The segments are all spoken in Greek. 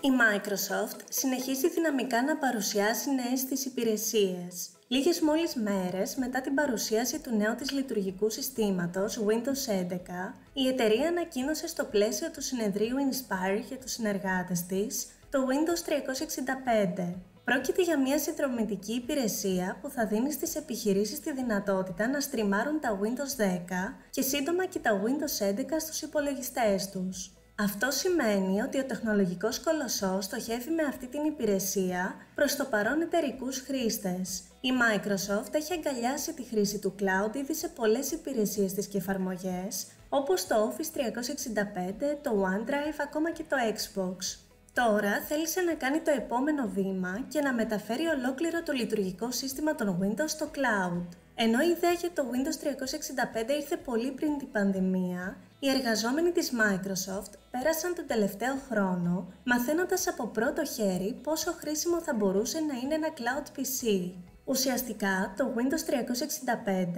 Η Microsoft συνεχίζει δυναμικά να παρουσιάσει νέες της υπηρεσίες. Λίγες μόλις μέρες μετά την παρουσίαση του νέου της λειτουργικού συστήματος Windows 11, η εταιρεία ανακοίνωσε στο πλαίσιο του συνεδρίου Inspire για τους συνεργάτες της το Windows 365. Πρόκειται για μια συνδρομητική υπηρεσία που θα δίνει στις επιχειρήσεις τη δυνατότητα να στριμάρουν τα Windows 10 και σύντομα και τα Windows 11 στους υπολογιστές τους. Αυτό σημαίνει ότι ο τεχνολογικός κολοσσός στοχεύει με αυτή την υπηρεσία προς το παρόν εταιρικούς χρήστες. Η Microsoft έχει αγκαλιάσει τη χρήση του cloud ήδη σε πολλές υπηρεσίες της και εφαρμογές, όπως το Office 365, το OneDrive, ακόμα και το Xbox. Τώρα θέλησε να κάνει το επόμενο βήμα και να μεταφέρει ολόκληρο το λειτουργικό σύστημα των Windows στο cloud. Ενώ η ιδέα για το Windows 365 ήρθε πολύ πριν την πανδημία, οι εργαζόμενοι της Microsoft πέρασαν τον τελευταίο χρόνο μαθαίνοντας από πρώτο χέρι πόσο χρήσιμο θα μπορούσε να είναι ένα cloud PC. Ουσιαστικά, το Windows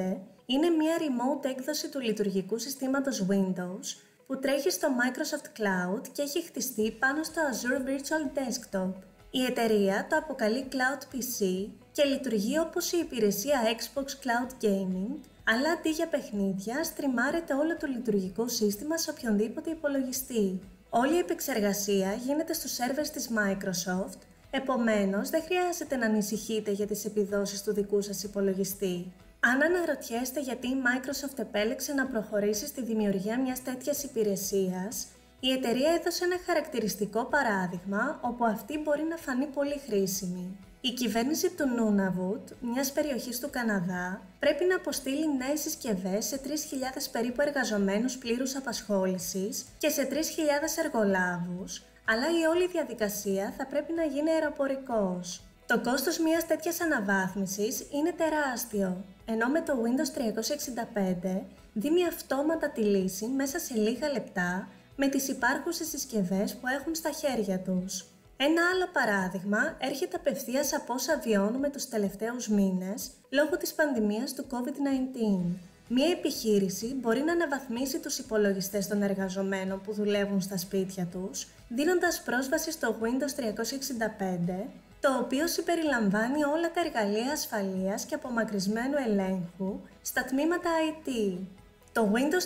365 είναι μια remote έκδοση του λειτουργικού συστήματος Windows που τρέχει στο Microsoft Cloud και έχει χτιστεί πάνω στο Azure Virtual Desktop. Η εταιρεία το αποκαλεί Cloud PC και λειτουργεί όπως η υπηρεσία Xbox Cloud Gaming, αλλά αντί για παιχνίδια, στριμάρεται όλο το λειτουργικό σύστημα σε οποιονδήποτε υπολογιστή. Όλη η επεξεργασία γίνεται στους σερβερς της Microsoft, επομένως δεν χρειάζεται να ανησυχείτε για τις επιδόσεις του δικού σας υπολογιστή. Αν αναρωτιέστε γιατί η Microsoft επέλεξε να προχωρήσει στη δημιουργία μιας τέτοιας υπηρεσίας, η εταιρεία έδωσε ένα χαρακτηριστικό παράδειγμα όπου αυτή μπορεί να φανεί πολύ χρήσιμη. Η κυβέρνηση του Nunavut, μιας περιοχής του Καναδά, πρέπει να αποστείλει νέες συσκευές σε 3.000 περίπου εργαζομένους πλήρους απασχόλησης και σε 3.000 εργολάβους, αλλά η όλη διαδικασία θα πρέπει να γίνει αεροπορικός. Το κόστος μιας τέτοιας αναβάθμισης είναι τεράστιο, ενώ με το Windows 365 δίνει αυτόματα τη λύση μέσα σε λίγα λεπτά με τις υπάρχουσες συσκευές που έχουν στα χέρια τους. Ένα άλλο παράδειγμα έρχεται απευθείας από όσα βιώνουμε τους τελευταίους μήνες λόγω της πανδημίας του COVID-19. Μία επιχείρηση μπορεί να αναβαθμίσει τους υπολογιστές των εργαζομένων που δουλεύουν στα σπίτια τους, δίνοντας πρόσβαση στο Windows 365, το οποίο συμπεριλαμβάνει όλα τα εργαλεία ασφαλείας και απομακρυσμένου ελέγχου στα τμήματα IT. Το Windows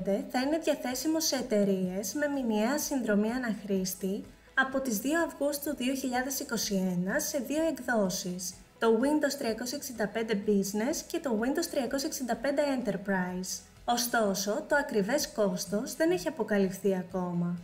365 θα είναι διαθέσιμο σε εταιρείες με μηνιαία συνδρομή αναχρήστη από τις 2 Αυγούστου 2021 σε δύο εκδόσεις, το Windows 365 Business και το Windows 365 Enterprise. Ωστόσο, το ακριβές κόστος δεν έχει αποκαλυφθεί ακόμα.